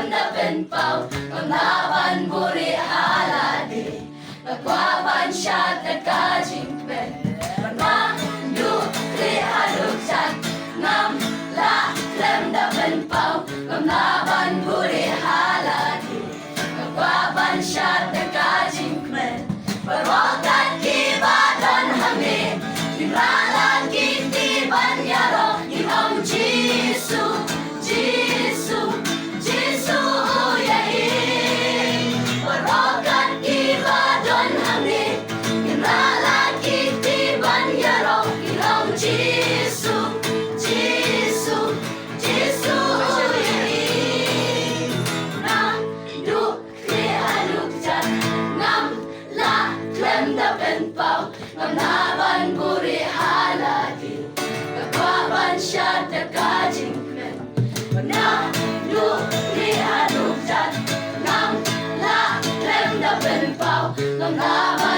Tbn I umladang buri haladi Nagwaban shad nagkajingpen Ngam du kri haluksan Ngam la Tbn I umladang buri haladi Nagwaban shad nagkajingpen Berwakat kibadon hangin Imralan kitiban yaro Imam Jisu Jisu Jisu uyahin Berwakat kibadon hangin Imralan kitiban yaro Imam Jisu Jisu Jisu uyahin Ngam du kri halukjan Ngam la Tbn I umladang buri haladi Nagwaban shad nagkajingpen Ngam du kri halukjan Ngam la Tbn I umladang